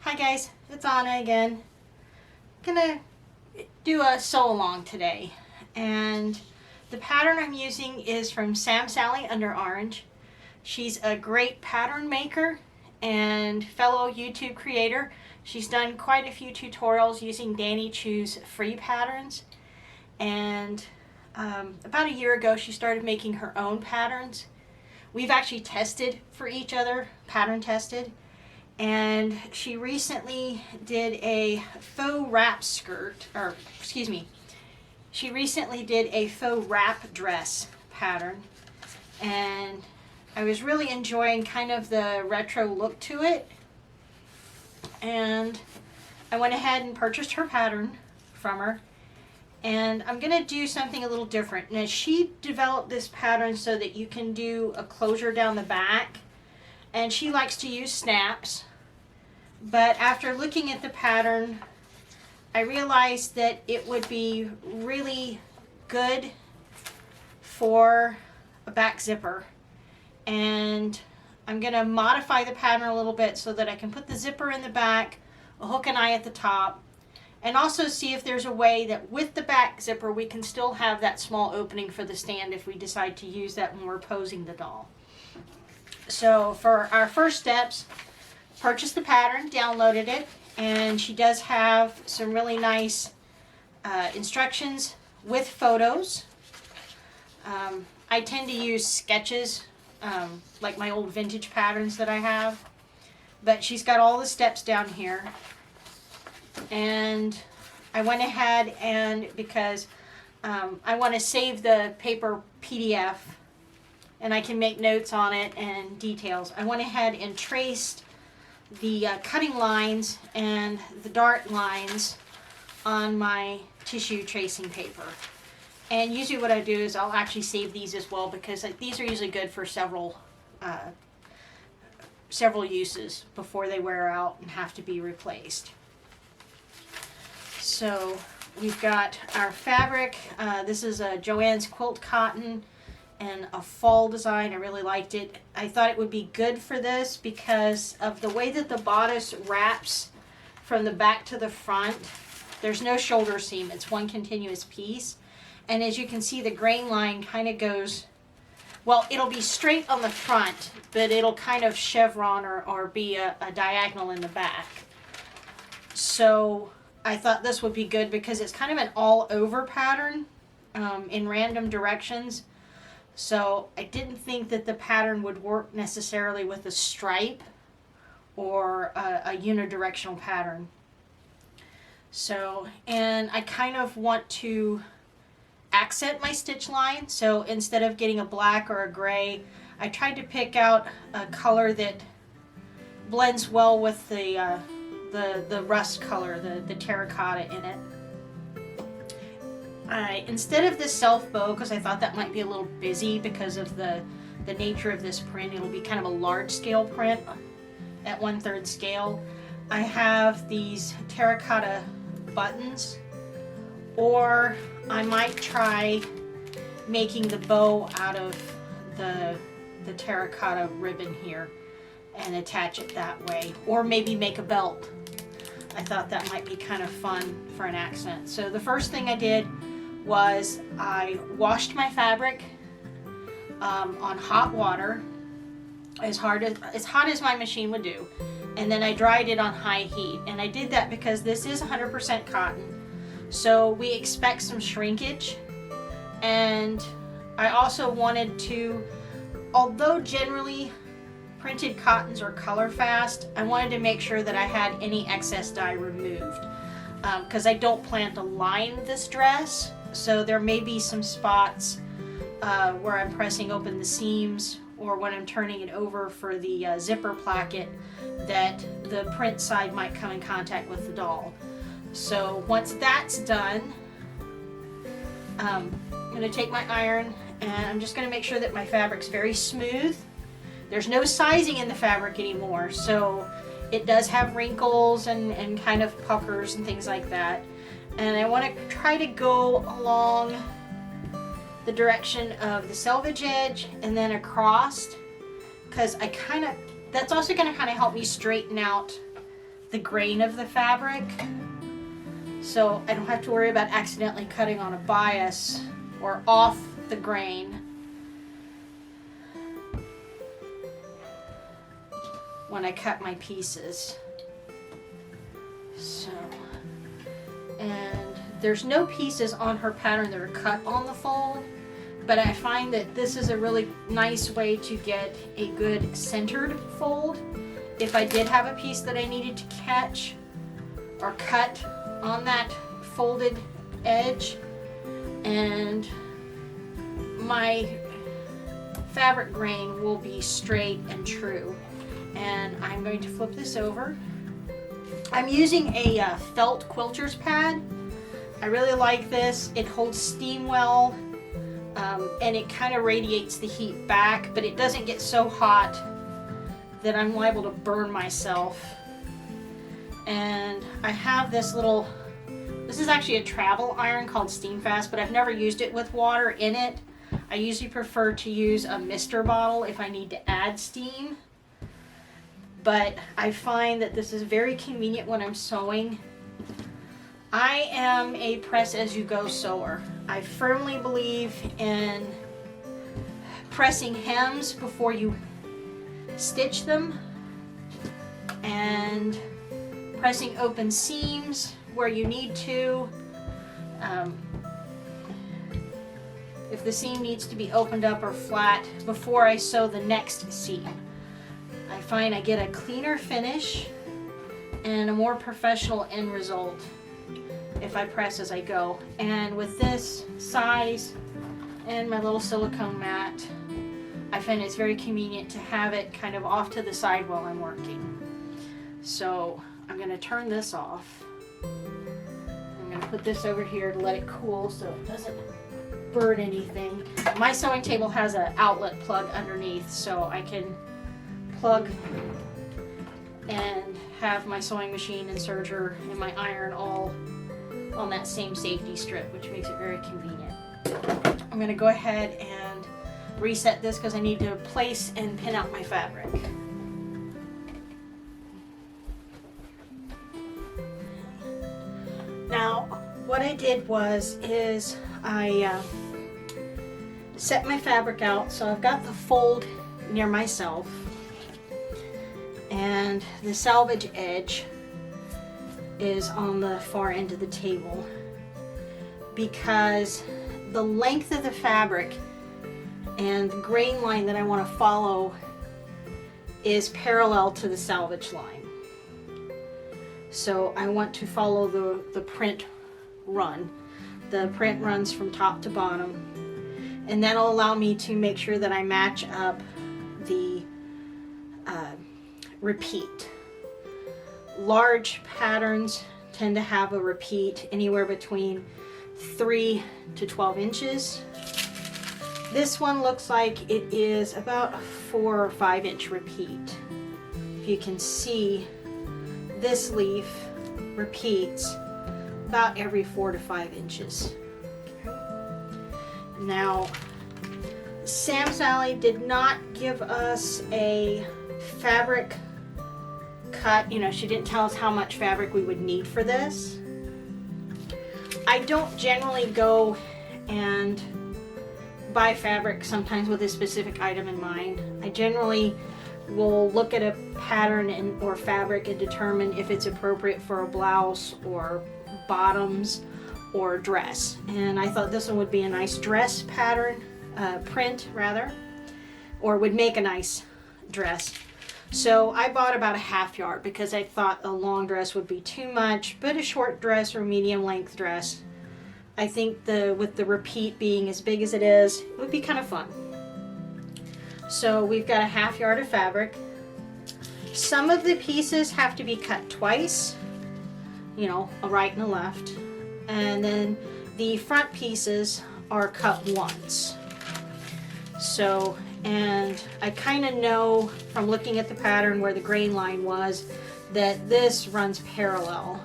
Hi guys, it's Anna again. Gonna do a sew along today, and the pattern I'm using is from Sally UnderOrange. She's a great pattern maker and fellow YouTube creator. She's done quite a few tutorials using Danny Chu's free patterns, and about a year ago she started making her own patterns. We've actually tested for each other, pattern tested, and she recently did a faux wrap skirt, or excuse me, she recently did a faux wrap dress pattern, and I was really enjoying kind of the retro look to it, and I went ahead and purchased her pattern from her. And I'm going to do something a little different. Now, she developed this pattern so that you can do a closure down the back, and she likes to use snaps. But after looking at the pattern, I realized that it would be really good for a back zipper. And I'm going to modify the pattern a little bit so that I can put the zipper in the back, a hook and eye at the top, and also see if there's a way that with the back zipper we can still have that small opening for the stand if we decide to use that when we're posing the doll. So for our first steps, purchased the pattern, downloaded it, and she does have some really nice instructions with photos. I tend to use sketches like my old vintage patterns that I have, but she's got all the steps down here. And I went ahead, and because I want to save the paper PDF and I can make notes on it and details, I went ahead and traced the cutting lines and the dart lines on my tissue tracing paper. And usually what I do is I'll actually save these as well, because these are usually good for several uses before they wear out and have to be replaced. So we've got our fabric. This is a JoAnn's quilt cotton and a fall design. I really liked it. I thought it would be good for this because of the way that the bodice wraps from the back to the front. There's no shoulder seam. It's one continuous piece. And as you can see, the grain line kind of goes, well, it'll be straight on the front, but it'll kind of chevron or be a diagonal in the back. So I thought this would be good because it's kind of an all-over pattern in random directions. So I didn't think that the pattern would work necessarily with a stripe or a unidirectional pattern. So, and I kind of want to accent my stitch line. So instead of getting a black or a gray, I tried to pick out a color that blends well with the rust color, the terracotta in it. Instead of this self bow, because I thought that might be a little busy because of the nature of this print, it'll be kind of a large scale print at 1/3 scale. I have these terracotta buttons, or I might try making the bow out of the terracotta ribbon here and attach it that way, or maybe make a belt. I thought that might be kind of fun for an accent. So the first thing I did was I washed my fabric on hot water, as hot as my machine would do, and then I dried it on high heat. And I did that because this is 100% cotton, so we expect some shrinkage. And I also wanted to, although generally printed cottons are color fast, I wanted to make sure that I had any excess dye removed, because I don't plan to line this dress, so there may be some spots where I'm pressing open the seams, or when I'm turning it over for the zipper placket, that the print side might come in contact with the doll. So once that's done, I'm going to take my iron and I'm just going to make sure that my fabric's very smooth. There's no sizing in the fabric anymore, so it does have wrinkles and kind of puckers and things like that. And I want to try to go along the direction of the selvage edge and then across, because that's also going to kind of help me straighten out the grain of the fabric, so I don't have to worry about accidentally cutting on a bias or off the grain when I cut my pieces. So, and there's no pieces on her pattern that are cut on the fold, but I find that this is a really nice way to get a good centered fold. If I did have a piece that I needed to catch or cut on that folded edge, and my fabric grain will be straight and true. And I'm going to flip this over. I'm using a felt quilter's pad. I really like this. It holds steam well, and it kind of radiates the heat back, but it doesn't get so hot that I'm liable to burn myself. And I have this little, this is actually a travel iron called Steam Fast, but I've never used it with water in it. I usually prefer to use a mister bottle if I need to add steam. But I find that this is very convenient when I'm sewing. I am a press-as-you-go sewer. I firmly believe in pressing hems before you stitch them, and pressing open seams where you need to. If the seam needs to be opened up or flat before I sew the next seam. I find I get a cleaner finish and a more professional end result if I press as I go. And with this size and my little silicone mat, I find it's very convenient to have it kind of off to the side while I'm working. So I'm going to turn this off. I'm going to put this over here to let it cool so it doesn't burn anything. My sewing table has an outlet plug underneath, so I can plug and have my sewing machine and serger and my iron all on that same safety strip, which makes it very convenient. I'm going to go ahead and reset this because I need to place and pin out my fabric. Now, what I did is I set my fabric out, so I've got the fold near myself, and the selvage edge is on the far end of the table, because the length of the fabric and the grain line that I want to follow is parallel to the selvage line. So I want to follow the print run. The print runs from top to bottom, and that'll allow me to make sure that I match up the repeat. Large patterns tend to have a repeat anywhere between 3 to 12 inches. This one looks like it is about a 4 or 5 inch repeat. If you can see, this leaf repeats about every 4 to 5 inches. Now, Sam Sally did not give us a fabric cut. You know, she didn't tell us how much fabric we would need for this. I don't generally go and buy fabric sometimes with a specific item in mind. I generally will look at a pattern or fabric and determine if it's appropriate for a blouse or bottoms or dress. And I thought this one would be a nice dress pattern, print rather, or would make a nice dress. So I bought about a half yard because I thought a long dress would be too much, but a short dress or medium length dress, I think with the repeat being as big as it is, it would be kind of fun. So we've got a half yard of fabric. Some of the pieces have to be cut twice, you know, a right and a left. And then the front pieces are cut once. So, and I kind of know from looking at the pattern where the grain line was that this runs parallel.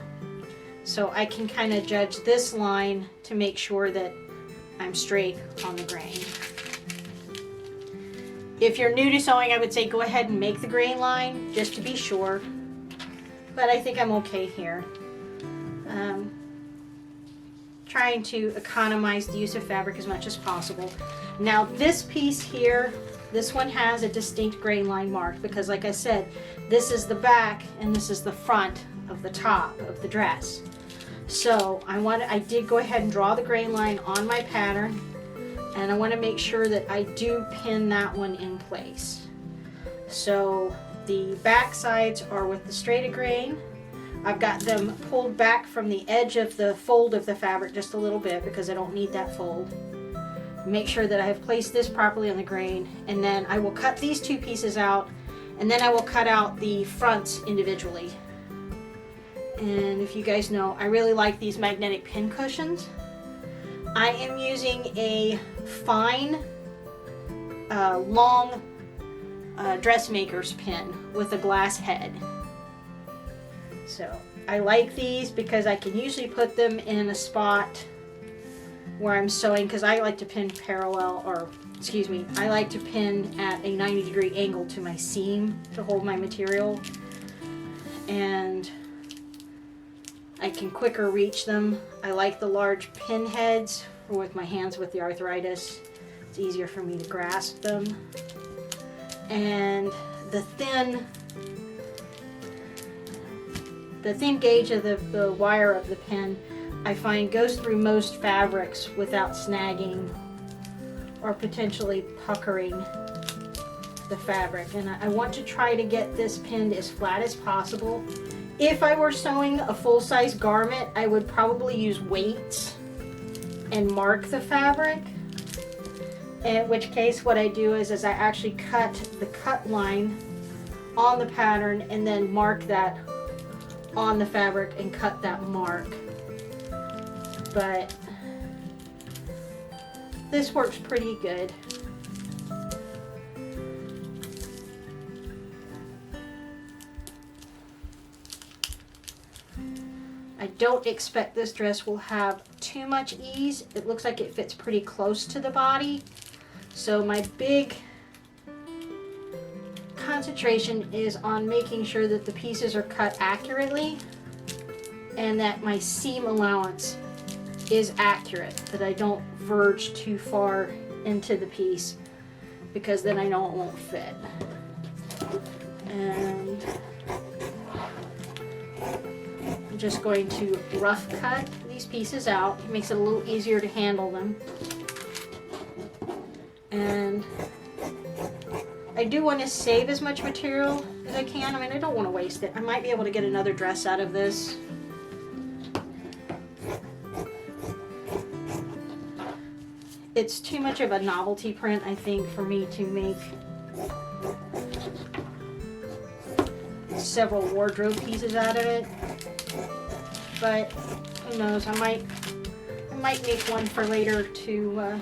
So I can kind of judge this line to make sure that I'm straight on the grain. If you're new to sewing, I would say go ahead and make the grain line just to be sure. but I think I'm okay here. Trying to economize the use of fabric as much as possible. Now this piece here, this one has a distinct grain line mark because like I said, this is the back and this is the front of the top of the dress. So I did go ahead and draw the grain line on my pattern, and I want to make sure that I do pin that one in place. So the back sides are with the straight grain. I've got them pulled back from the edge of the fold of the fabric just a little bit because I don't need that fold. Make sure that I have placed this properly on the grain, and then I will cut these two pieces out, and then I will cut out the fronts individually. And if you guys know, I really like these magnetic pin cushions. I am using a fine, long dressmaker's pin with a glass head. So I like these because I can usually put them in a spot where I'm sewing, because I like to pin parallel, or excuse me, I like to pin at a 90-degree angle to my seam to hold my material, and I can quicker reach them. I like the large pin heads for with my hands with the arthritis. It's easier for me to grasp them. And the thin gauge of the wire of the pin, I find goes through most fabrics without snagging or potentially puckering the fabric. And I want to try to get this pinned as flat as possible. If I were sewing a full-size garment, I would probably use weights and mark the fabric. In which case what I do is I actually cut the cut line on the pattern and then mark that on the fabric and cut that mark. But this works pretty good. I don't expect this dress will have too much ease. It looks like it fits pretty close to the body. So my big concentration is on making sure that the pieces are cut accurately and that my seam allowance is accurate, that I don't verge too far into the piece, because then I know it won't fit. And I'm just going to rough cut these pieces out. It makes it a little easier to handle them. And I do want to save as much material as I can. I mean, I don't want to waste it. I might be able to get another dress out of this. It's too much of a novelty print, I think, for me to make several wardrobe pieces out of it. But who knows? I might make one for later to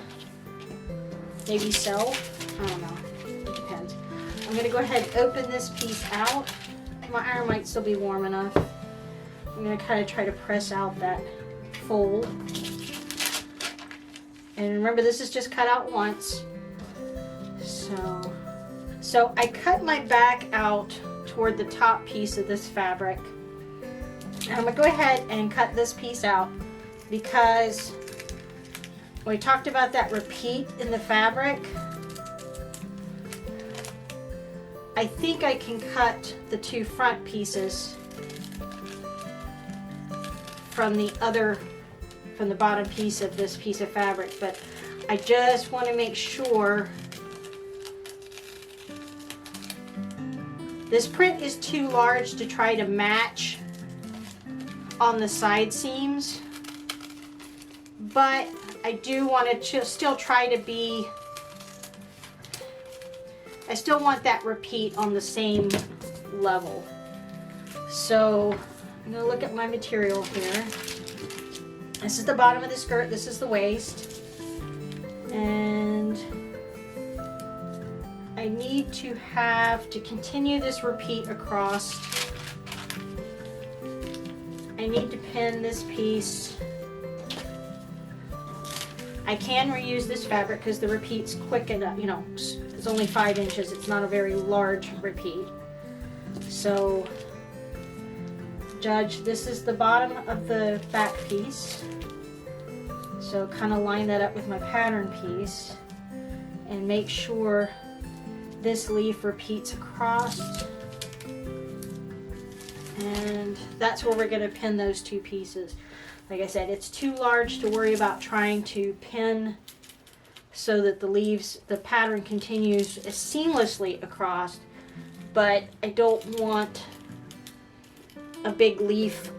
maybe sell. I don't know. It depends. I'm going to go ahead and open this piece out. My iron might still be warm enough. I'm going to kind of try to press out that fold. And remember, this is just cut out once. So I cut my back out toward the top piece of this fabric. And I'm going to go ahead and cut this piece out because we talked about that repeat in the fabric. I think I can cut the two front pieces from the bottom piece of this piece of fabric, but I just want to make sure this print is too large to try to match on the side seams, but I do want to still try to be, I still want that repeat on the same level. So I'm going to look at my material here. This is the bottom of the skirt, this is the waist, and I need to continue this repeat across. I need to pin this piece. I can reuse this fabric because the repeat's quick enough, you know, it's only 5 inches, it's not a very large repeat. So judge, this is the bottom of the back piece. So kind of line that up with my pattern piece and make sure this leaf repeats across. And that's where we're going to pin those two pieces. Like I said, it's too large to worry about trying to pin so that the pattern continues seamlessly across, but I don't want a big leaf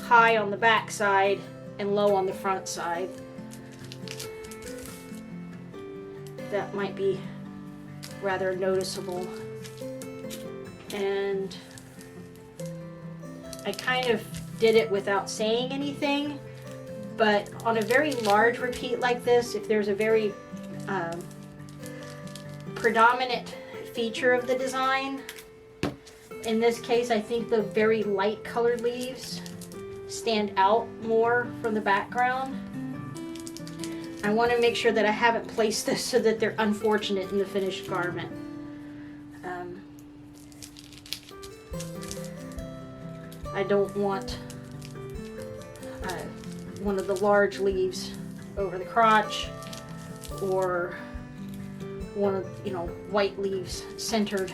high on the back side and low on the front side. That might be rather noticeable. And I kind of did it without saying anything, but on a very large repeat like this, if there's a very predominant feature of the design, in this case I think the very light colored leaves stand out more from the background. I want to make sure that I haven't placed this so that they're unfortunate in the finished garment. I don't want one of the large leaves over the crotch, or one of, white leaves centered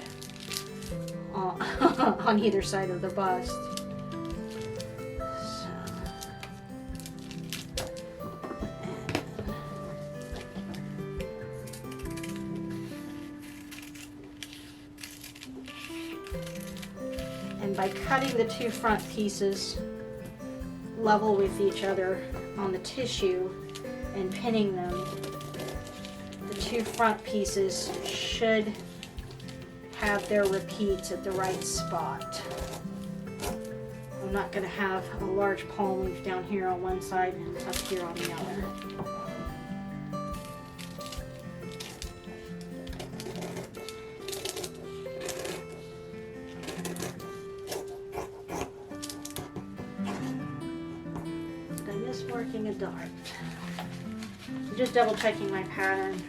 on either side of the bust. And by cutting the two front pieces level with each other on the tissue and pinning them, the two front pieces should have their repeats at the right spot. I'm not going to have a large palm leaf down here on one side and up here on the other. Marking a dart. I'm just double checking my pattern.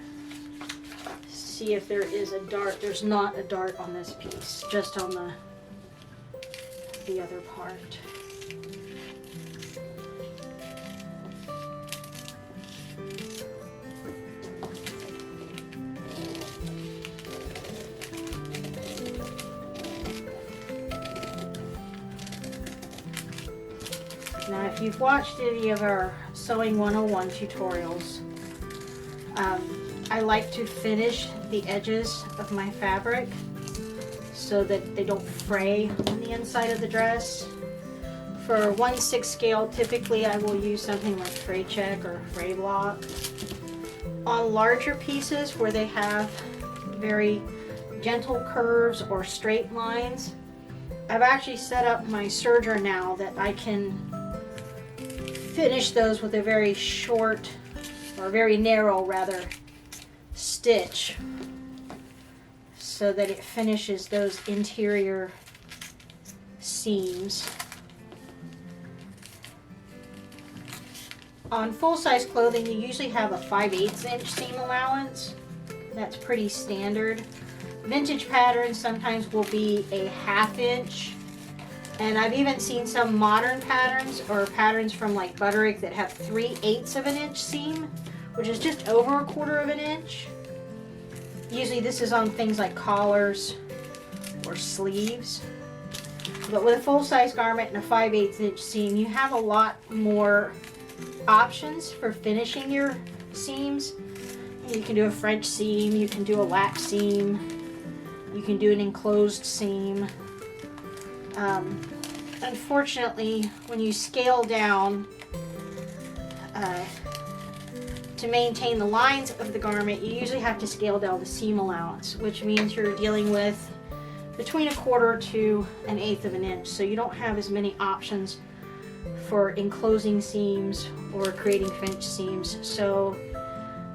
See if there is a dart. There's not a dart on this piece, just on the other part. Now, if you've watched any of our Sewing 101 tutorials, I like to finish the edges of my fabric so that they don't fray on the inside of the dress. For 1/6 scale, typically I will use something like fray check or fray block. On larger pieces where they have very gentle curves or straight lines, I've actually set up my serger now that I can finish those with a very short, or very narrow rather, stitch so that it finishes those interior seams. On full-size clothing, you usually have a 5/8 inch seam allowance. That's pretty standard. Vintage patterns sometimes will be a 1/2 inch. And I've even seen some modern patterns, or patterns from like Butterick, that have 3/8 of an inch seam, which is just over 1/4 inch. Usually this is on things like collars or sleeves. But with a full-size garment and a 5/8 inch seam, you have a lot more options for finishing your seams. You can do a French seam, you can do a lap seam, you can do an enclosed seam. Unfortunately, when you scale down to maintain the lines of the garment, you usually have to scale down the seam allowance, which means you're dealing with between 1/4 to 1/8 of an inch. So you don't have as many options for enclosing seams or creating French seams. So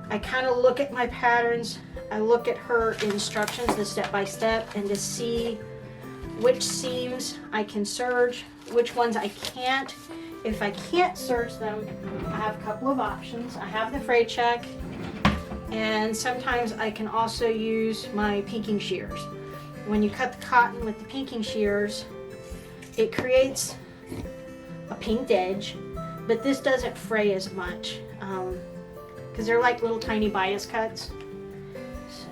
I kind of look at my patterns, I look at her instructions, the step-by-step, and to see which seams I can serge, which ones I can't. If I can't serge them, I have a couple of options. I have the fray check, and sometimes I can also use my pinking shears. When you cut the cotton with the pinking shears, it creates a pinked edge, but this doesn't fray as much because they're like little tiny bias cuts. So,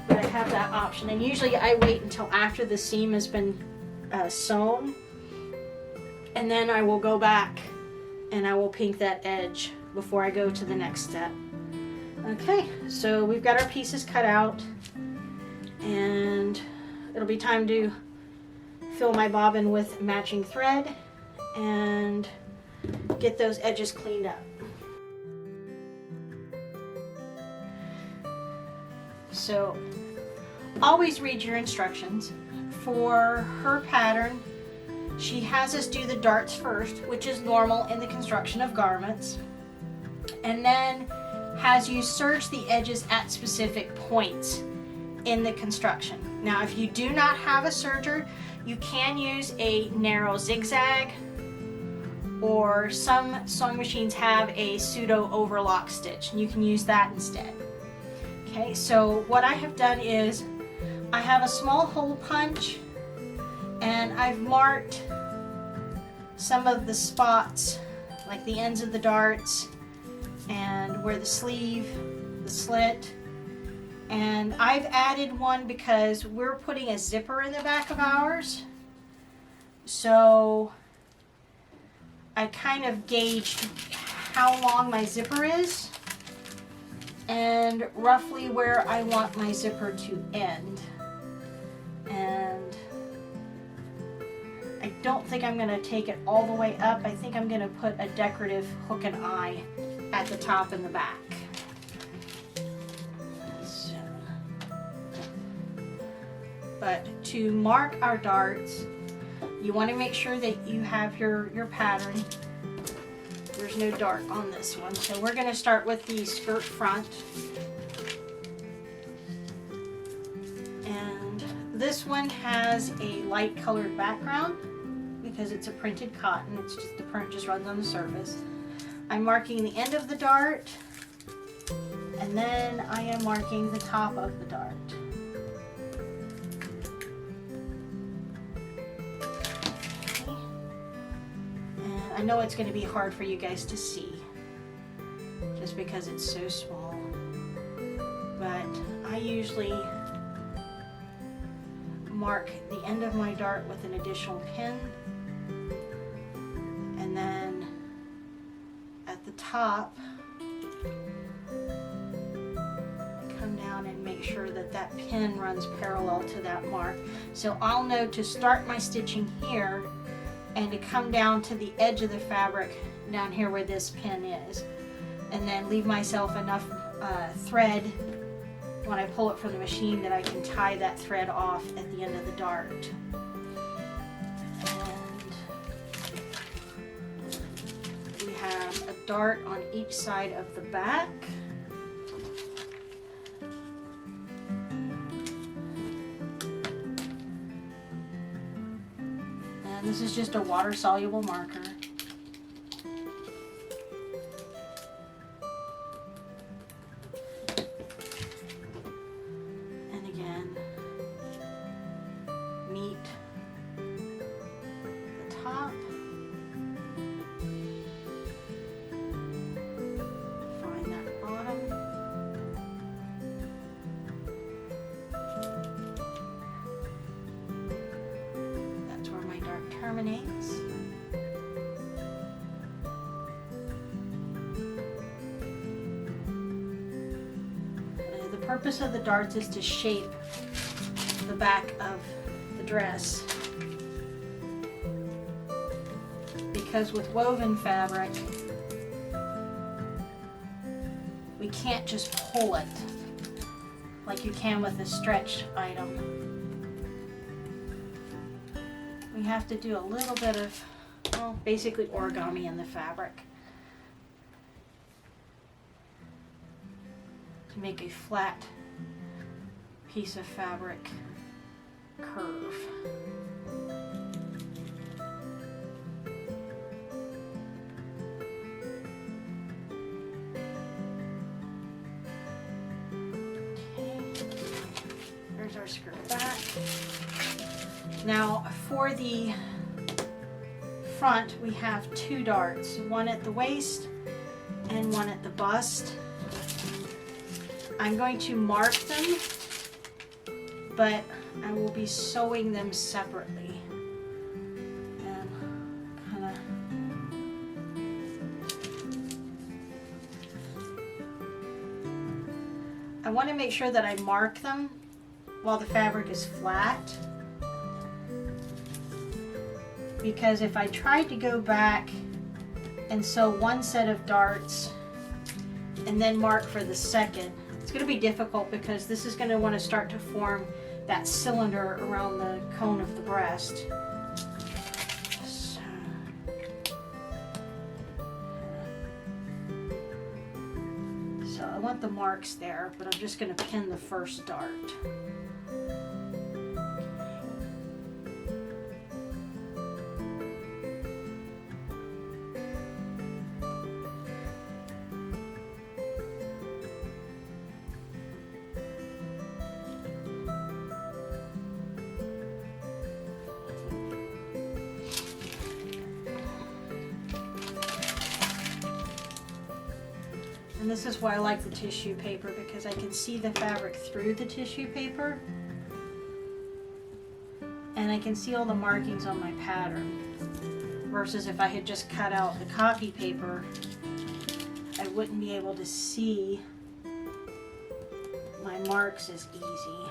but I have that option, and usually I wait until after the seam has been sewn, and then I will go back and I will pink that edge before I go to the next step. Okay, so we've got our pieces cut out, and it'll be time to fill my bobbin with matching thread and get those edges cleaned up. So always read your instructions. For her pattern, she has us do the darts first, which is normal in the construction of garments, and then has you serge the edges at specific points in the construction. Now, if you do not have a serger, you can use a narrow zigzag, or some sewing machines have a pseudo overlock stitch, and you can use that instead. Okay, so what I have done is I have a small hole punch, and I've marked some of the spots, like the ends of the darts and where the sleeve, the slit, and I've added one because we're putting a zipper in the back of ours. So I kind of gauged how long my zipper is and roughly where I want my zipper to end. And I don't think I'm going to take it all the way up. I think I'm going to put a decorative hook and eye at the top and the back. So, but to mark our darts, you want to make sure that you have your pattern. There's no dart on this one. So we're going to start with the skirt front. And this one has a light colored background because it's a printed cotton. It's just the print just runs on the surface. I'm marking the end of the dart, and then I am marking the top of the dart. Okay. And I know it's going to be hard for you guys to see just because it's so small, but I usually mark the end of my dart with an additional pin, and then at the top I come down and make sure that that pin runs parallel to that mark. So I'll know to start my stitching here and to come down to the edge of the fabric down here where this pin is, and then leave myself enough thread when I pull it from the machine that I can tie that thread off at the end of the dart. And we have a dart on each side of the back. And this is just a water-soluble marker. Terminates. The purpose of the darts is to shape the back of the dress, because with woven fabric we can't just pull it like you can with a stretch item. We have to do a little bit of, well, basically origami in the fabric to make a flat piece of fabric curve. Okay, there's our skirt back. Now for the front, we have 2 darts, one at the waist and one at the bust. I'm going to mark them, but I will be sewing them separately. And kind of I want to make sure that I mark them while the fabric is flat, because if I tried to go back and sew one set of darts and then mark for the second, it's going to be difficult because this is going to want to start to form that cylinder around the cone of the breast. So I want the marks there, but I'm just going to pin the first dart. And this is why I like the tissue paper, because I can see the fabric through the tissue paper. And I can see all the markings on my pattern. Versus if I had just cut out the copy paper, I wouldn't be able to see my marks as easy.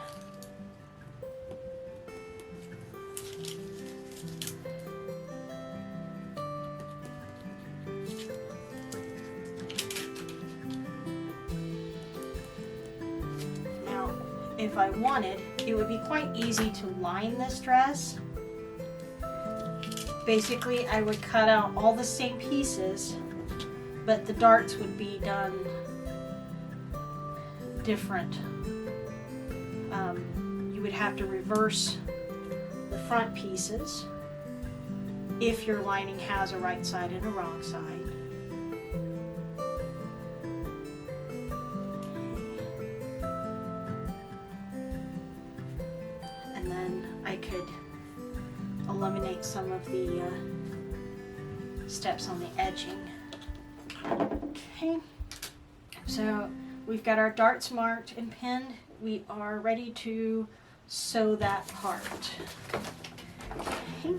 If I wanted, it would be quite easy to line this dress. Basically, I would cut out all the same pieces, but the darts would be done different. You would have to reverse the front pieces if your lining has a right side and a wrong side. Eliminate some of the steps on the edging. Okay, so we've got our darts marked and pinned. We are ready to sew that part. Okay.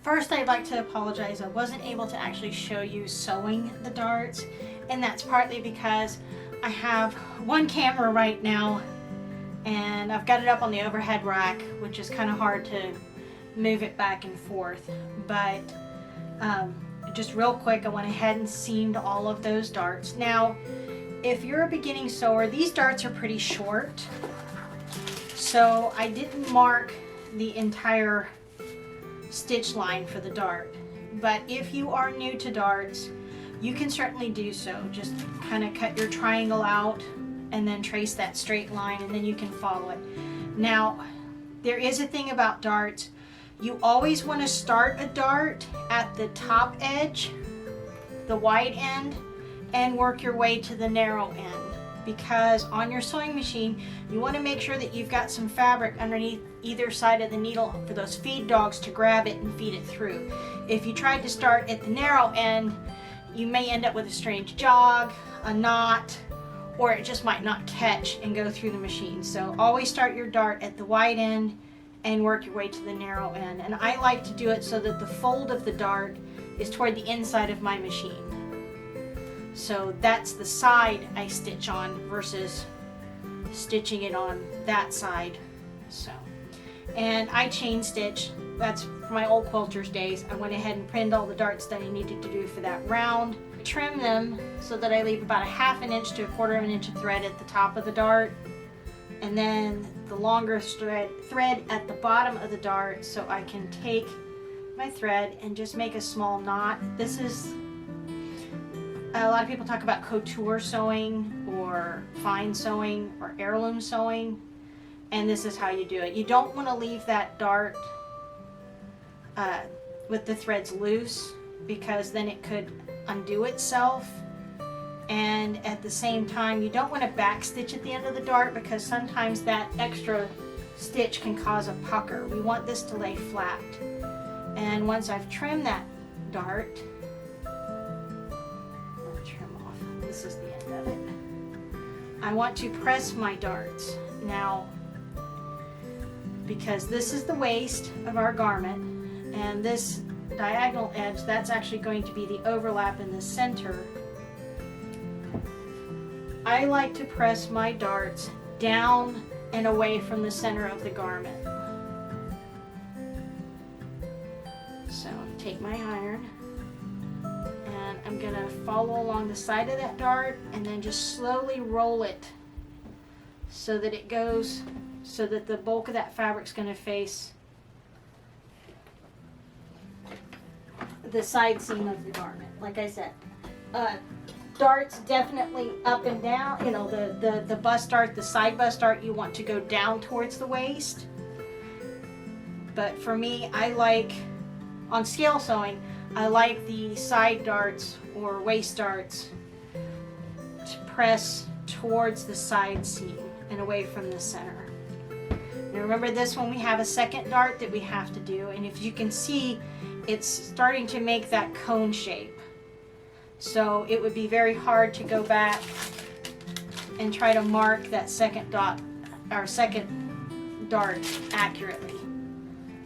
First, I'd like to apologize. I wasn't able to actually show you sewing the darts, and that's partly because I have one camera right now and I've got it up on the overhead rack, which is kind of hard to move it back and forth. But just real quick, I went ahead and seamed all of those darts. Now, if you're a beginning sewer, these darts are pretty short, so I didn't mark the entire stitch line for the dart. But if you are new to darts, you can certainly do so. Just kind of cut your triangle out and then trace that straight line, and then you can follow it. Now, there is a thing about darts. You always want to start a dart at the top edge, the wide end, and work your way to the narrow end. Because on your sewing machine, you want to make sure that you've got some fabric underneath either side of the needle for those feed dogs to grab it and feed it through. If you tried to start at the narrow end, you may end up with a strange jog, a knot, or it just might not catch and go through the machine. So always start your dart at the wide end and work your way to the narrow end. And I like to do it so that the fold of the dart is toward the inside of my machine. So that's the side I stitch on versus stitching it on that side. So, and I chain stitch. That's from my old quilter's days. I went ahead and pinned all the darts that I needed to do for that round. Trim them so that I leave about a 1/2 inch to 1/4 inch of thread at the top of the dart, and then the longer thread at the bottom of the dart, so I can take my thread and just make a small knot. This is, a lot of people talk about couture sewing or fine sewing or heirloom sewing, and this is how you do it. You don't want to leave that dart with the threads loose, because then it could undo itself. And at the same time, you don't want to back stitch at the end of the dart, because sometimes that extra stitch can cause a pucker. We want this to lay flat. And once I've trimmed that dart, I'll trim off. This is the end of it. I want to press my darts. Now, because this is the waist of our garment, and this diagonal edge, that's actually going to be the overlap in the center. I like to press my darts down and away from the center of the garment. So take my iron and I'm going to follow along the side of that dart and then just slowly roll it so that it goes, so that the bulk of that fabric's going to face the side seam of the garment. Like I said, darts definitely up and down. You know, the bust dart, the side bust dart, you want to go down towards the waist. But for me, I like, on scale sewing, I like the side darts or waist darts to press towards the side seam and away from the center. Now remember, this one we have a second dart that we have to do, and if you can see, it's starting to make that cone shape. So it would be very hard to go back and try to mark that second dart accurately.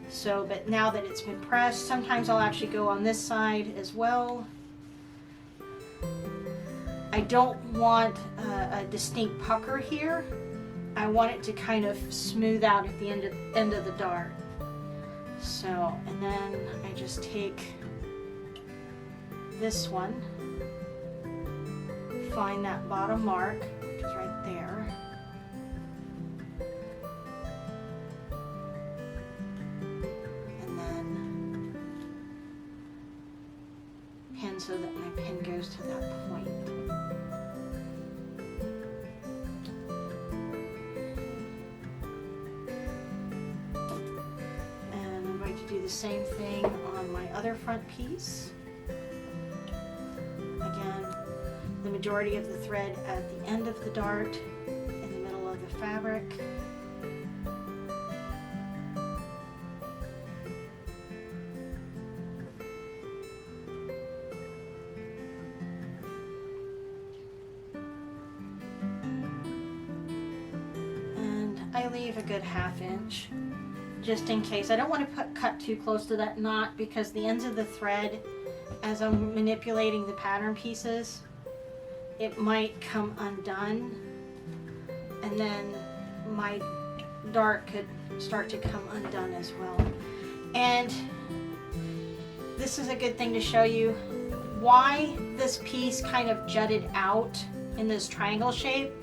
So, but now that it's been pressed, sometimes I'll actually go on this side as well. I don't want a distinct pucker here. I want it to kind of smooth out at the end of the dart. So, and then I just take this one, find that bottom mark, which is right there, and then pin so that my pin goes to that point. Do the same thing on my other front piece. Again, the majority of the thread at the end of the dart, in the middle of the fabric. And I leave a good 1/2 inch. Just in case. I don't want to cut too close to that knot, because the ends of the thread, as I'm manipulating the pattern pieces, it might come undone, and then my dart could start to come undone as well. And this is a good thing to show you why this piece kind of jutted out in this triangle shape,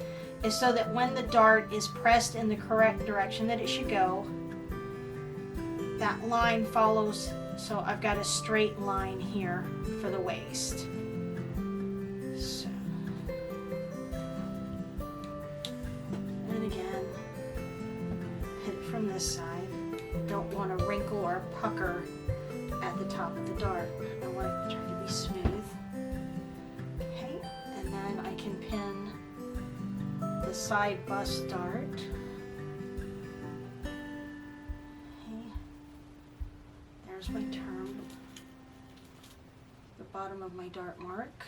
is so that when the dart is pressed in the correct direction that it should go, that line follows, so I've got a straight line here for the waist. So, and again, hit it from this side. Don't want a wrinkle or a pucker at the top of the dart. I want it to try to be smooth. Okay, and then I can pin the side bust dart. My term, the bottom of my dart mark.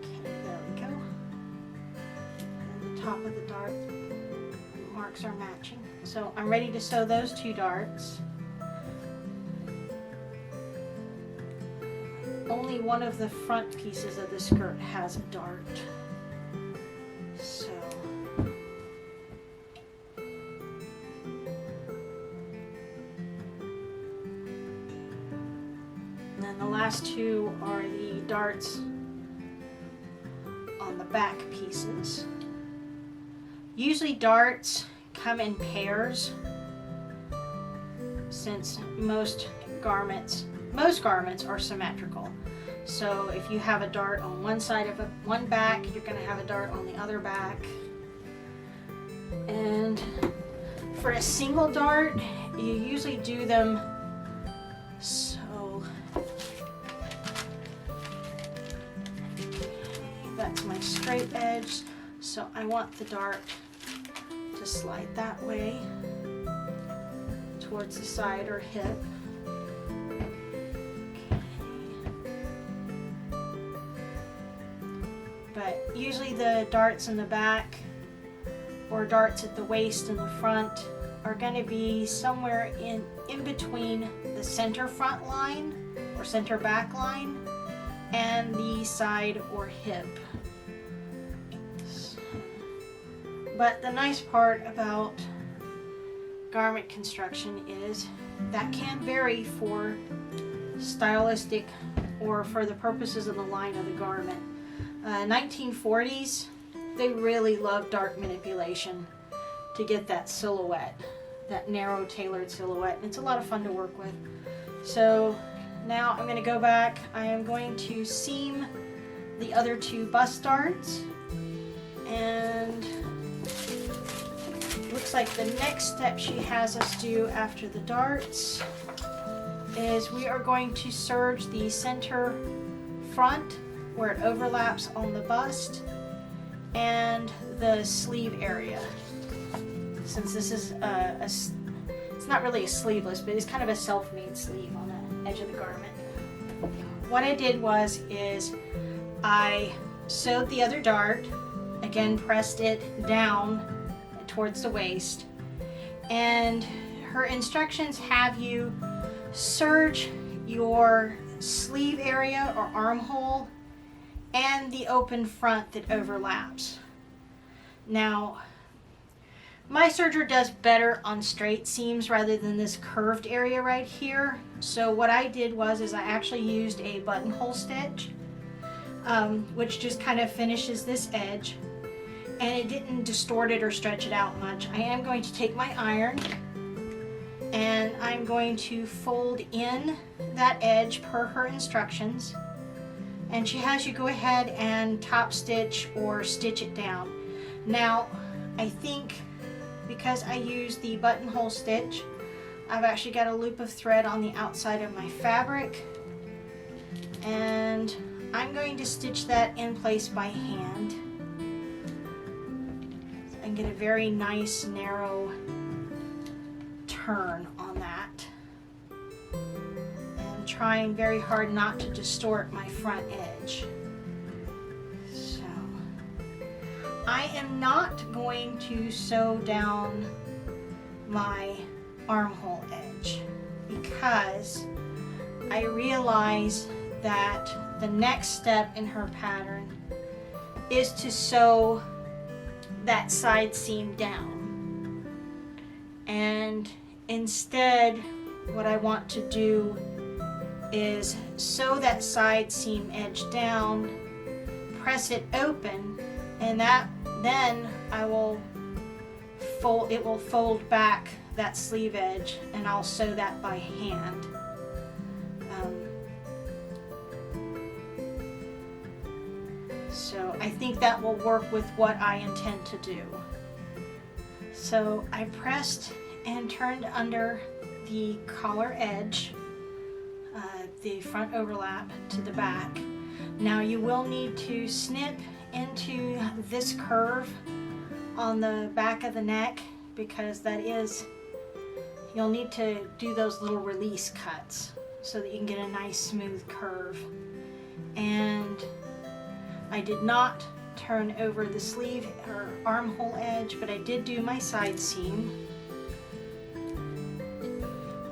Okay, there we go. And the top of the dart marks are matching. So I'm ready to sew those 2 darts. Only one of the front pieces of the skirt has a dart. So and then the last 2 are the darts on the back pieces. Usually darts come in pairs, since most garments are symmetrical. So if you have a dart on one side of one back, you're going to have a dart on the other back. And For a single dart, you usually do them so. That's my straight edge, so I want the dart to slide that way towards the side or hip. But usually the darts in the back or darts at the waist and the front are going to be somewhere in between the center front line or center back line and the side or hip. But the nice part about garment construction is that can vary for stylistic or for the purposes of the line of the garment. 1940s, they really loved dart manipulation to get that silhouette, that narrow tailored silhouette, and it's a lot of fun to work with. So now I'm going to go back. I am going to seam the other two bust darts, and looks like the next step she has us do after the darts is we are going to serge the center front where it overlaps on the bust and the sleeve area. Since this is it's not really a sleeveless, but it's kind of a self-made sleeve on the edge of the garment. What I did is I sewed the other dart, again pressed it down towards the waist, and her instructions have you serge your sleeve area or armhole and the open front that overlaps. Now, my serger does better on straight seams rather than this curved area right here. So what I did is I actually used a buttonhole stitch, which just kind of finishes this edge, and it didn't distort it or stretch it out much. I am going to take my iron and I'm going to fold in that edge per her instructions, and she has you go ahead and top stitch or stitch it down. Now, I think because I used the buttonhole stitch, I've actually got a loop of thread on the outside of my fabric, and I'm going to stitch that in place by hand and get a very nice narrow turn on that, and trying very hard not to distort my front edge. So I am not going to sew down my armhole edge because I realize that the next step in her pattern is to sew that side seam down, and instead what I want to do is sew that side seam edge down, press it open, and then I will fold it, will fold back that sleeve edge, and I'll sew that by hand. So I think that will work with what I intend to do. So I pressed and turned under the collar edge, the front overlap to the back. Now you will need to snip into this curve on the back of the neck, because that is, you'll need to do those little release cuts so that you can get a nice smooth curve. And I did not turn over the sleeve or armhole edge, but I did do my side seam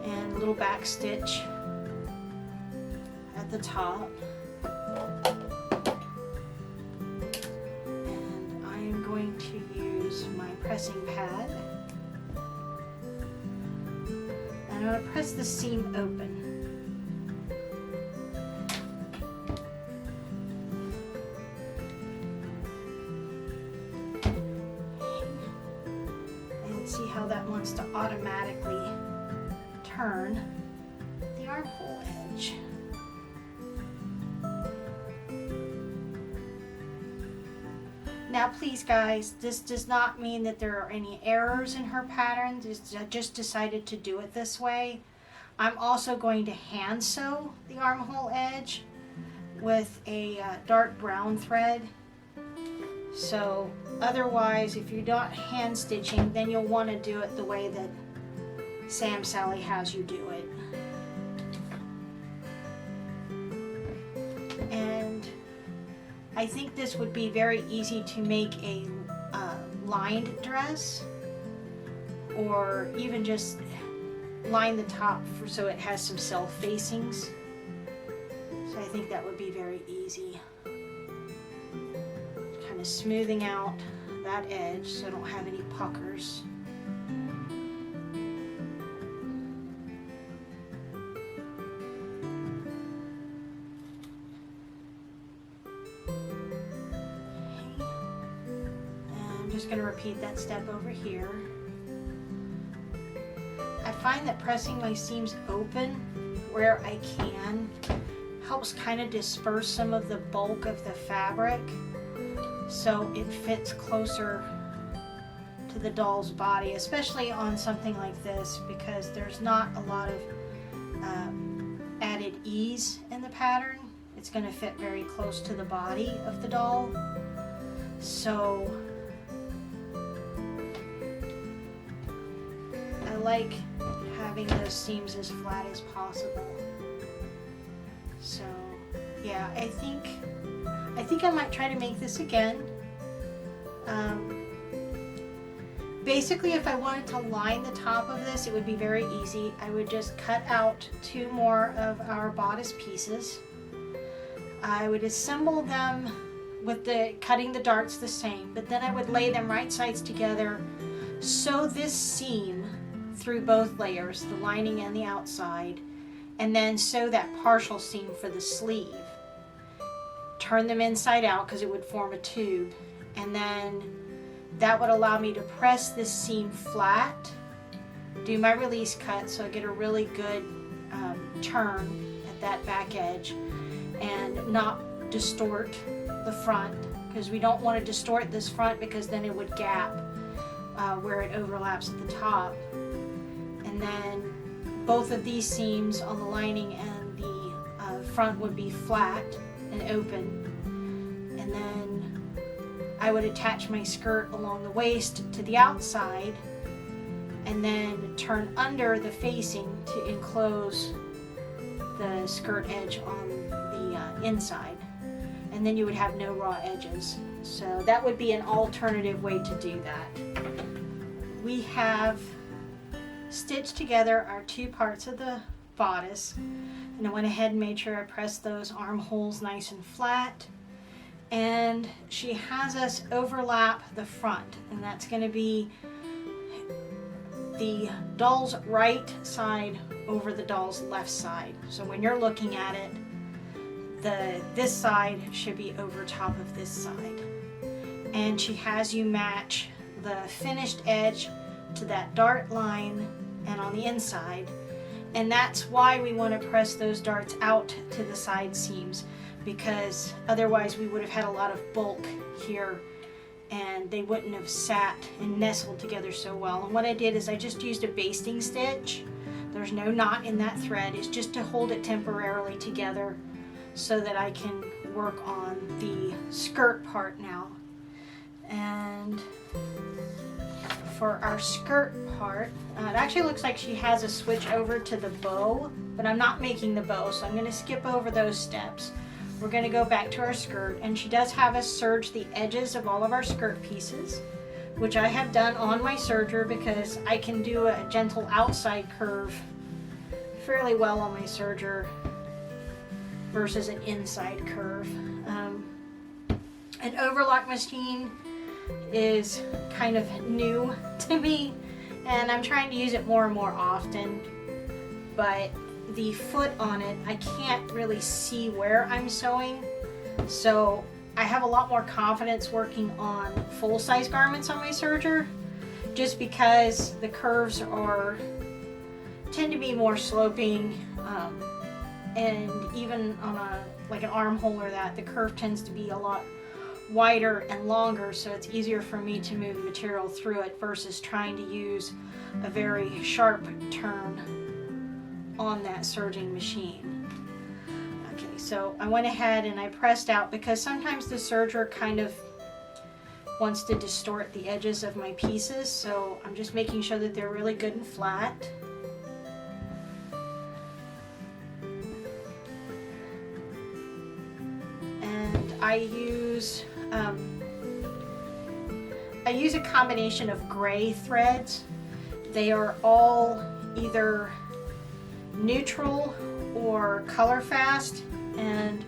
and a little back stitch at the top. And I am going to use my pressing pad, and I'm going to press the seam open. See how that wants to automatically turn the armhole edge. Now please guys, this does not mean that there are any errors in her pattern. I just decided to do it this way. I'm also going to hand sew the armhole edge with a dark brown thread. So otherwise, if you're not hand stitching, then you'll want to do it the way that Sam Sally has you do it. And I think this would be very easy to make a lined dress, or even just line the top so it has some self facings. So I think that would be very easy. Kind of smoothing out that edge so I don't have any puckers. Just going to repeat that step over here. I find that pressing my seams open where I can helps kind of disperse some of the bulk of the fabric so it fits closer to the doll's body, especially on something like this, because there's not a lot of added ease in the pattern. It's going to fit very close to the body of the doll. So I like having those seams as flat as possible. So yeah, I think I might try to make this again. Basically, if I wanted to line the top of this, it would be very easy. I would just cut out 2 more of our bodice pieces. I would assemble them with cutting the darts the same, but then I would lay them right sides together, sew this seam through both layers, the lining and the outside, and then sew that partial seam for the sleeve. Turn them inside out because it would form a tube, and then that would allow me to press this seam flat, do my release cut so I get a really good turn at that back edge, and not distort the front, because we don't want to distort this front because then it would gap where it overlaps at the top. And then both of these seams on the lining and the front would be flat and open. And then I would attach my skirt along the waist to the outside and then turn under the facing to enclose the skirt edge on the inside. And then you would have no raw edges. So that would be an alternative way to do that. We have stitched together our 2 parts of the bodice, and I went ahead and made sure I pressed those armholes nice and flat, and she has us overlap the front, and that's going to be the doll's right side over the doll's left side. So when you're looking at it, this side should be over top of this side, and she has you match the finished edge to that dart line and on the inside, and that's why we want to press those darts out to the side seams, because otherwise we would have had a lot of bulk here and they wouldn't have sat and nestled together so well. And what I did is I just used a basting stitch. There's no knot in that thread. It's just to hold it temporarily together so that I can work on the skirt part now. And for our skirt part, it actually looks like she has a switch over to the bow, but I'm not making the bow, so I'm going to skip over those steps. We're going to go back to our skirt, and she does have us serge the edges of all of our skirt pieces, which I have done on my serger because I can do a gentle outside curve fairly well on my serger versus an inside curve. An overlock machine is kind of new to me, and I'm trying to use it more and more often, but the foot on it, I can't really see where I'm sewing, so I have a lot more confidence working on full-size garments on my serger, just because the curves tend to be more sloping, and even on like an armhole or that, the curve tends to be a lot wider and longer, so it's easier for me to move material through it versus trying to use a very sharp turn on that serging machine. Okay, so I went ahead and I pressed out because sometimes the serger kind of wants to distort the edges of my pieces, so I'm just making sure that they're really good and flat. And I use a combination of gray threads. They are all either neutral or color fast, and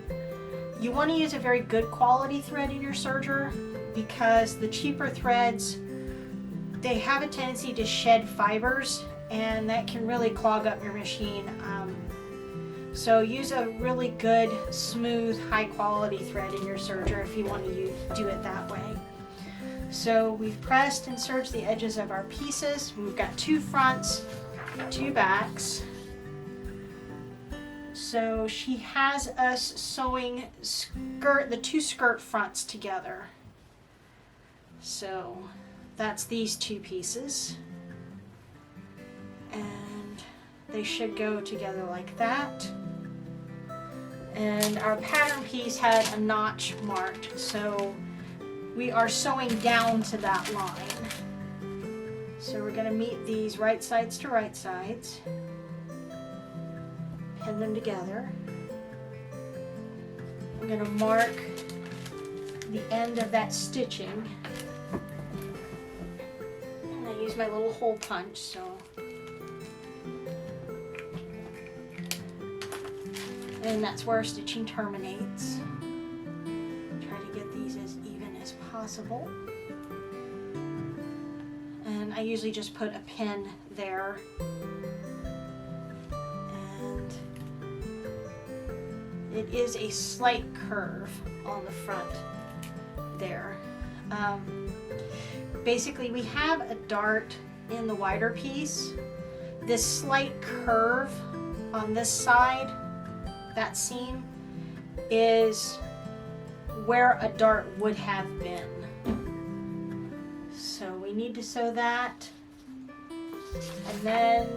you want to use a very good quality thread in your serger because the cheaper threads, they have a tendency to shed fibers, and that can really clog up your machine. So use a really good, smooth, high quality thread in your serger if you want to do it that way. So we've pressed and serged the edges of our pieces. We've got 2 fronts, 2 backs. So she has us sewing the 2 skirt fronts together. So that's these 2 pieces. And they should go together like that. And our pattern piece had a notch marked, so we are sewing down to that line. So we're going to meet these right sides to right sides, pin them together. I'm going to mark the end of that stitching. And I use my little hole punch, so. And that's where our stitching terminates. Try to get these as even as possible. And I usually just put a pin there. And it is a slight curve on the front there. Basically, we have a dart in the wider piece. This slight curve on this side, that seam, is where a dart would have been. So we need to sew that, and then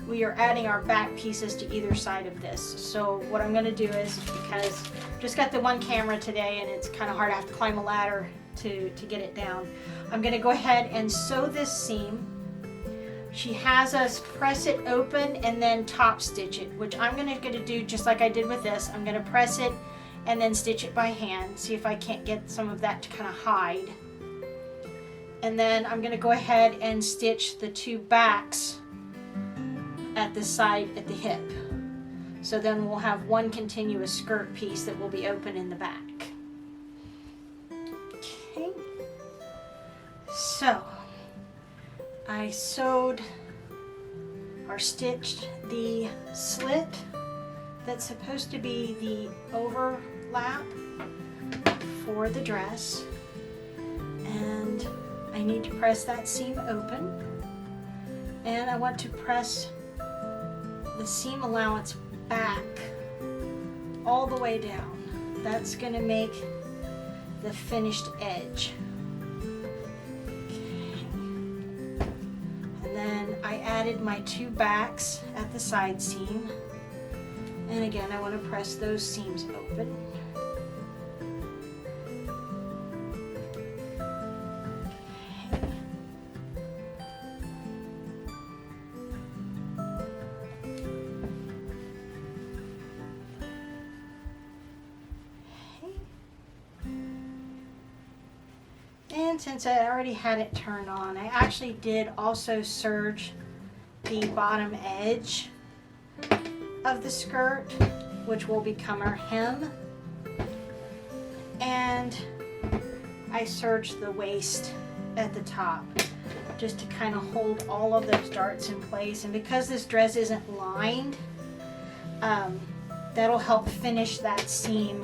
we are adding our back pieces to either side of this. So what I'm going to do is, because I've just got the one camera today and it's kind of hard, I have to climb a ladder to get it down, I'm going to go ahead and sew this seam. She has us press it open and then top stitch it, which I'm going to do just like I did with this. I'm going to press it and then stitch it by hand, see if I can't get some of that to kind of hide. And then I'm going to go ahead and stitch the 2 backs at the side at the hip. So then we'll have one continuous skirt piece that will be open in the back. Okay. So I sewed or stitched the slit that's supposed to be the overlap for the dress, and I need to press that seam open, and I want to press the seam allowance back all the way down. That's going to make the finished edge. I added my 2 backs at the side seam, and again I want to press those seams open. And since I already had it turned on, I actually did also serge the bottom edge of the skirt, which will become our hem. And I serged the waist at the top just to kind of hold all of those darts in place. And because this dress isn't lined, that'll help finish that seam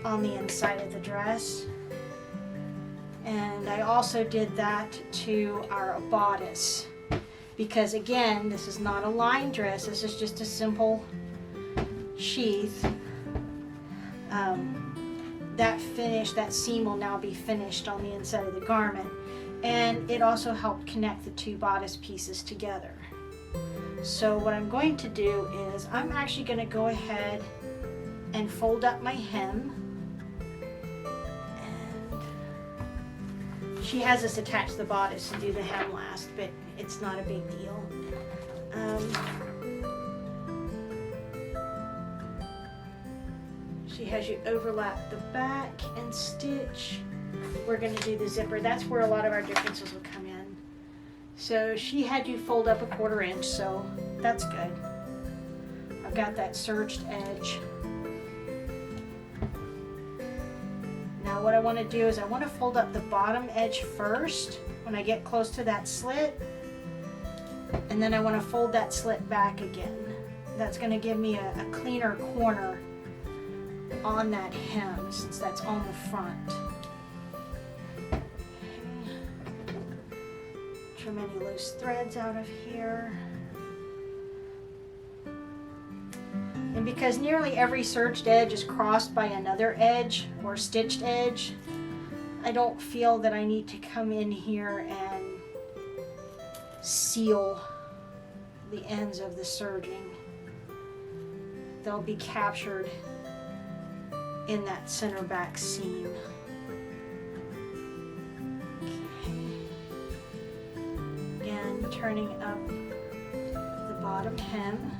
on the inside of the dress. And I also did that to our bodice, because again, this is not a lined dress, this is just a simple sheath. that seam will now be finished on the inside of the garment. And it also helped connect the two bodice pieces together. So what I'm going to do is I'm actually going to go ahead and fold up my hem. And she has us attach the bodice and do the hem last, but it's not a big deal. She has you overlap the back and stitch. We're going to do the zipper. That's where a lot of our differences will come in. So she had you fold up a 1/4 inch, so that's good. I've got that serged edge. Now what I want to do is I want to fold up the bottom edge first when I get close to that slit, and then I want to fold that slit back again. That's going to give me a cleaner corner on that hem since that's on the front. Trim any loose threads out of here. And because nearly every serged edge is crossed by another edge or stitched edge, I don't feel that I need to come in here and seal the ends of the serging. They'll be captured in that center back seam. Again, turning up the bottom hem.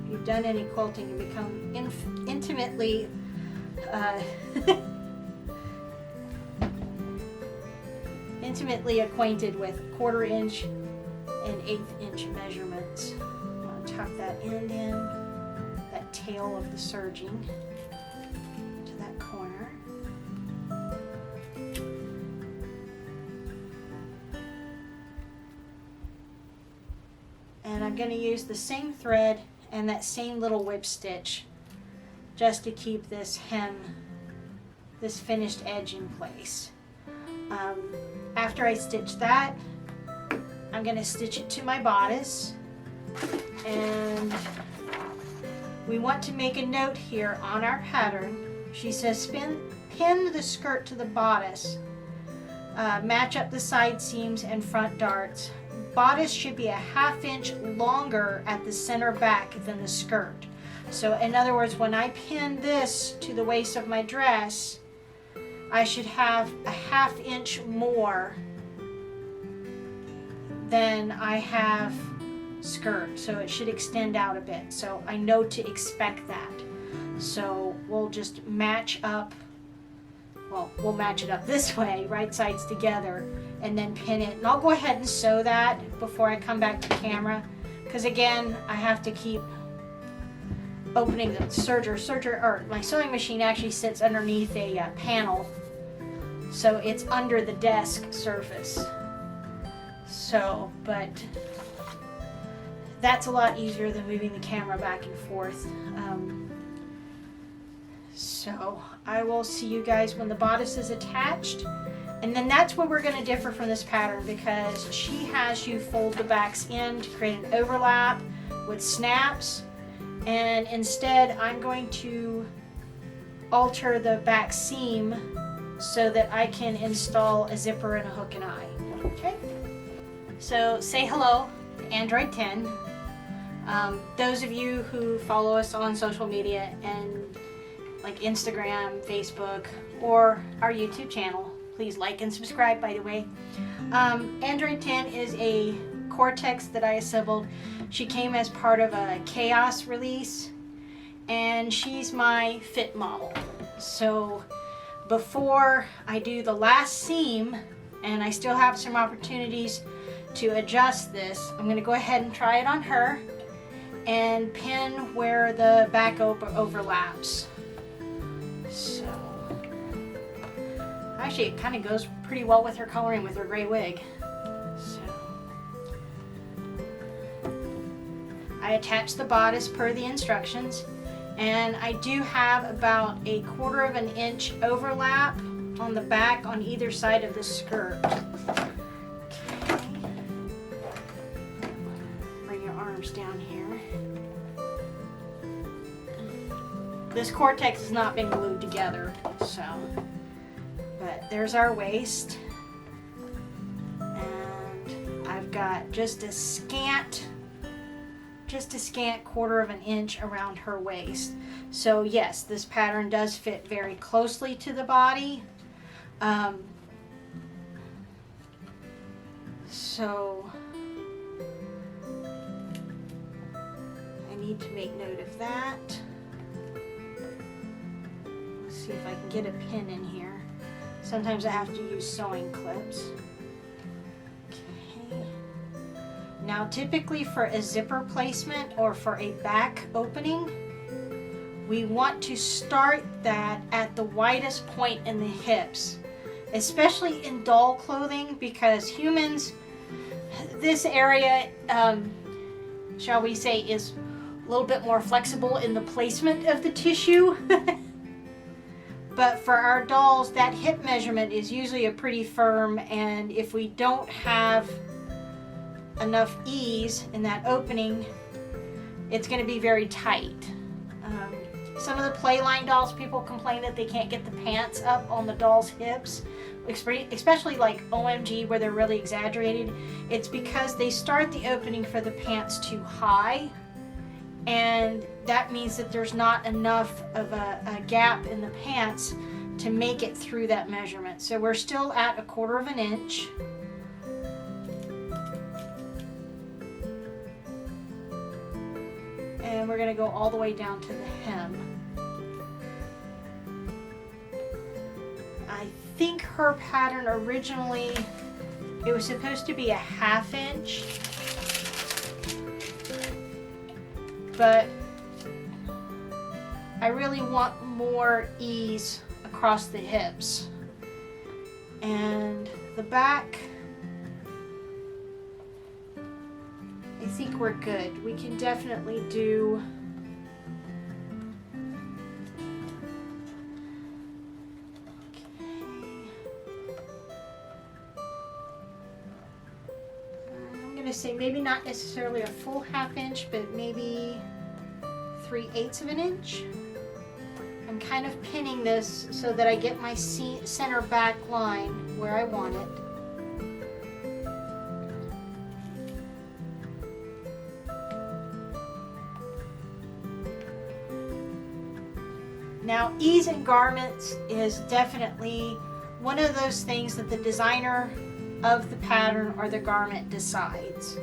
If you've done any quilting, you become intimately intimately acquainted with 1/4 inch and 1/8 inch measurements. I'm going to tuck that end in, that tail of the serging to that corner. And I'm going to use the same thread and that same little whip stitch just to keep this hem, this finished edge in place. After I stitch that, I'm going to stitch it to my bodice, and we want to make a note here on our pattern. She says pin the skirt to the bodice, match up the side seams and front darts. Bodice should be a 1/2 inch longer at the center back than the skirt. So in other words, when I pin this to the waist of my dress, I should have a 1/2 inch more than I have skirt, so it should extend out a bit. So I know to expect that. So we'll just match up, well, we'll match it up this way, right sides together, and then pin it. And I'll go ahead and sew that before I come back to camera, because again, I have to keep opening the serger, or my sewing machine actually sits underneath a panel. So it's under the desk surface. So, but that's a lot easier than moving the camera back and forth. So I will see you guys when the bodice is attached. And then that's where we're going to differ from this pattern, because she has you fold the backs in to create an overlap with snaps. And instead I'm going to alter the back seam so that I can install a zipper and a hook and eye. Okay? So say hello to Android 10. Those of you who follow us on social media and like Instagram, Facebook, or our YouTube channel, please like and subscribe, by the way. Android 10 is a Cortex that I assembled. She came as part of a Chaos release, and she's my fit model. So before I do the last seam, and I still have some opportunities to adjust this, I'm going to go ahead and try it on her and pin where the back overlaps. So actually it kind of goes pretty well with her coloring with her gray wig. So I attached the bodice per the instructions, and I do have about a 1/4 inch overlap on the back on either side of the skirt. Okay. Bring your arms down here. This Cortex has not been glued together, so, but there's our waist. And I've got just a scant 1/4 of an inch around her waist. So yes, this pattern does fit very closely to the body. So I need to make note of that. Let's see if I can get a pin in here. Sometimes I have to use sewing clips. Okay. Now typically for a zipper placement or for a back opening, we want to start that at the widest point in the hips, especially in doll clothing, because humans, this area, shall we say, is a little bit more flexible in the placement of the tissue. But for our dolls, that hip measurement is usually a pretty firm, and if we don't have enough ease in that opening, it's going to be very tight. Some of the Playline dolls, people complain that they can't get the pants up on the doll's hips, especially like OMG where they're really exaggerated. It's because they start the opening for the pants too high, and that means that there's not enough of a gap in the pants to make it through that measurement. So we're still at 1/4 of an inch. And we're going to go all the way down to the hem. I think her pattern originally, it was supposed to be a 1/2 inch, but I really want more ease across the hips. And the back, I think we're good. We can definitely do say maybe not necessarily a full 1/2 inch, but maybe 3/8 of an inch. I'm kind of pinning this so that I get my center back line where I want it. Now, ease in garments is definitely one of those things that the designer of the pattern or the garment decides.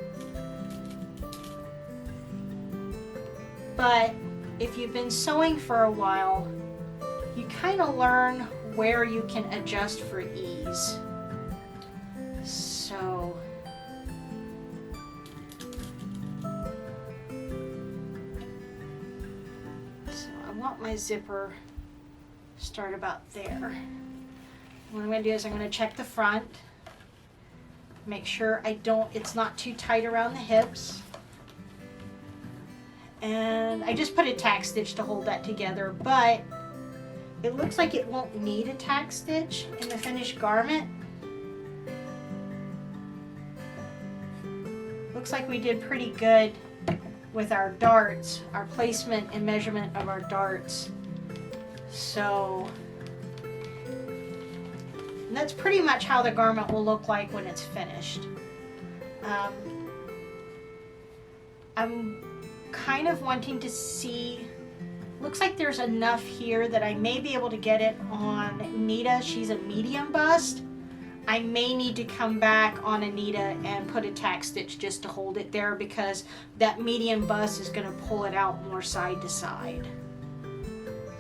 But if you've been sewing for a while, you kind of learn where you can adjust for ease. So I want my zipper start about there. What I'm going to do is I'm going to check the front. Make sure it's not too tight around the hips. And I just put a tack stitch to hold that together, but it looks like it won't need a tack stitch in the finished garment. Looks like we did pretty good with our darts, our placement and measurement of our darts. So, and that's pretty much how the garment will look like when it's finished. I'm kind of wanting to see, looks like there's enough here that I may be able to get it on Nita. She's a medium bust. I may need to come back on Nita and put a tack stitch just to hold it there, because that medium bust is going to pull it out more side to side.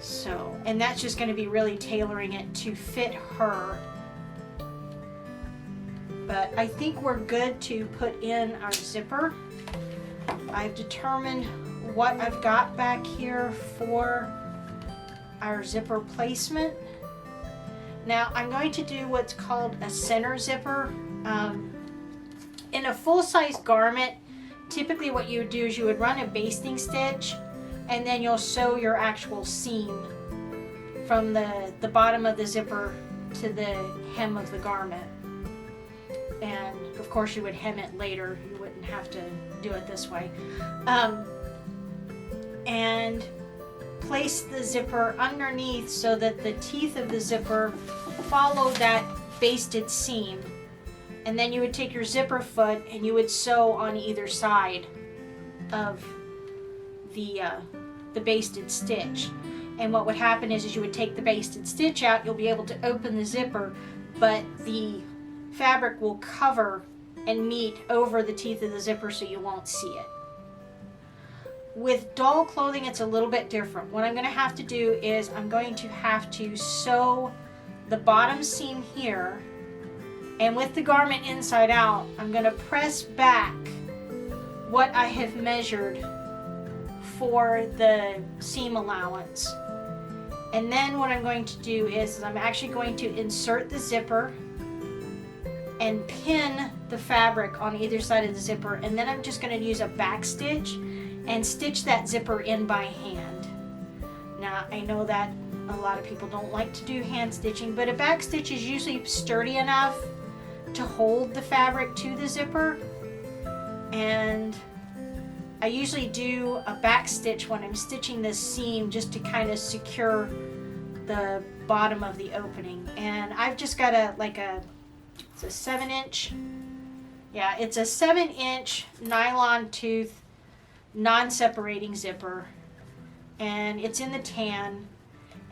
So, and that's just going to be really tailoring it to fit her. But I think we're good to put in our zipper. I've determined what I've got back here for our zipper placement. Now I'm going to do what's called a center zipper. In a full-size garment, typically what you would do is you would run a basting stitch and then you'll sew your actual seam from the bottom of the zipper into the hem of the garment. And of course you would hem it later. You wouldn't have to do it this way. And place the zipper underneath so that the teeth of the zipper follow that basted seam. And then you would take your zipper foot and you would sew on either side of the basted stitch. And what would happen is you would take the basted stitch out, you'll be able to open the zipper, but the fabric will cover and meet over the teeth of the zipper so you won't see it. With doll clothing, it's a little bit different. What I'm going to have to do is I'm going to have to sew the bottom seam here, and with the garment inside out, I'm going to press back what I have measured for the seam allowance. And then what I'm going to do is I'm actually going to insert the zipper and pin the fabric on either side of the zipper, and then I'm just going to use a back stitch and stitch that zipper in by hand. Now I know that a lot of people don't like to do hand stitching, but a back stitch is usually sturdy enough to hold the fabric to the zipper, and I usually do a back stitch when I'm stitching this seam just to kind of secure the bottom of the opening. And I've just got it's a 7-inch, yeah, it's a 7-inch nylon tooth non-separating zipper, and it's in the tan.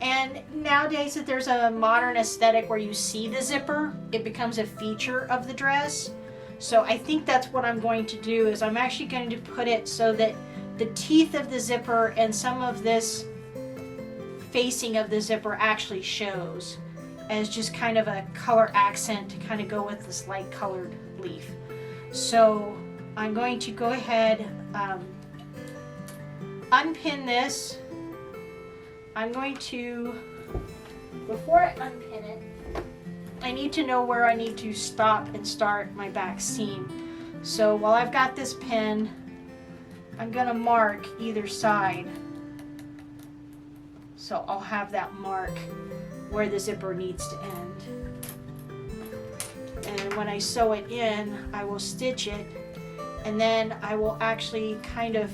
And nowadays that there's a modern aesthetic where you see the zipper, it becomes a feature of the dress. So I think that's what I'm going to do, is I'm actually going to put it so that the teeth of the zipper and some of this facing of the zipper actually shows as just kind of a color accent to kind of go with this light colored leaf. So I'm going to go ahead, unpin this. I'm going to, before I unpin it, I need to know where I need to stop and start my back seam. So while I've got this pin, I'm going to mark either side. So I'll have that mark where the zipper needs to end. And when I sew it in, I will stitch it, and then I will actually kind of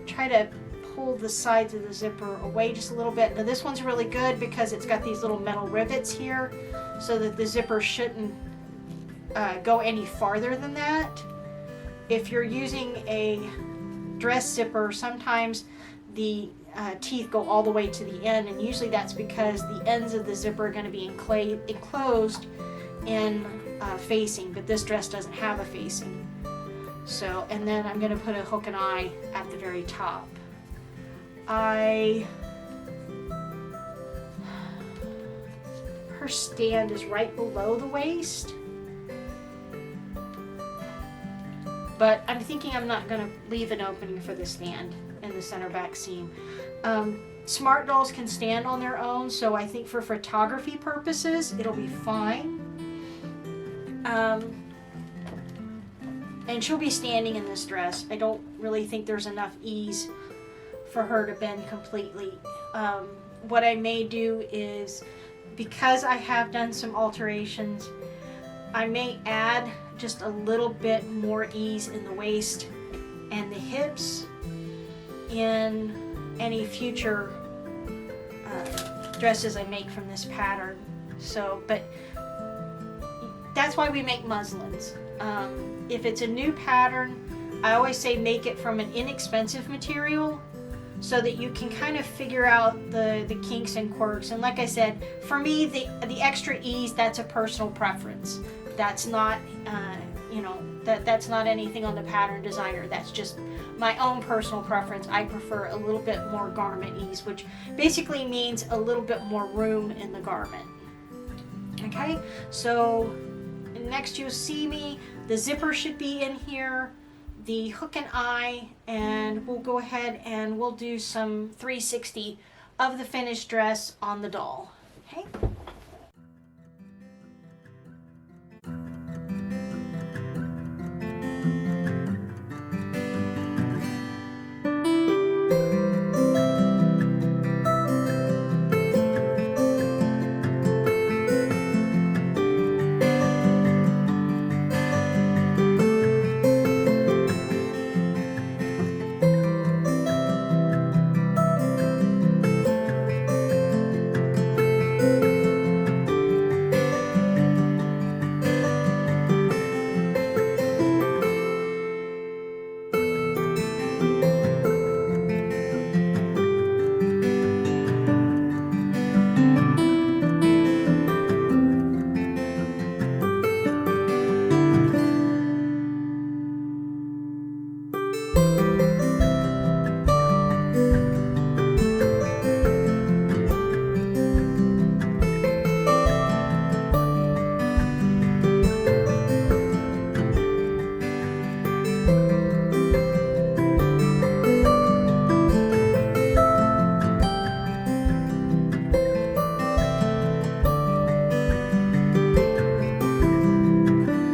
try to pull the sides of the zipper away just a little bit. Now this one's really good because it's got these little metal rivets here so that the zipper shouldn't go any farther than that. If you're using a dress zipper, sometimes the teeth go all the way to the end, and usually that's because the ends of the zipper are going to be enclosed in facing, but this dress doesn't have a facing. So, and then I'm going to put a hook and eye at the very top. Her stand is right below the waist, but I'm thinking I'm not going to leave an opening for the stand in the center back seam. Smart dolls can stand on their own, so I think for photography purposes it'll be fine. And she'll be standing in this dress. I don't really think there's enough ease for her to bend completely. What I may do is, because I have done some alterations, I may add just a little bit more ease in the waist and the hips in any future dresses I make from this pattern. So, but that's why we make muslins. If it's a new pattern, I always say make it from an inexpensive material so that you can kind of figure out the kinks and quirks. And like I said, for me, the extra ease, that's a personal preference. That's not, that's not anything on the pattern designer. That's just my own personal preference. I prefer a little bit more garment ease, which basically means a little bit more room in the garment. Okay, so next you'll see me, the zipper should be in here, the hook and eye, and we'll go ahead and we'll do some 360 of the finished dress on the doll. Okay.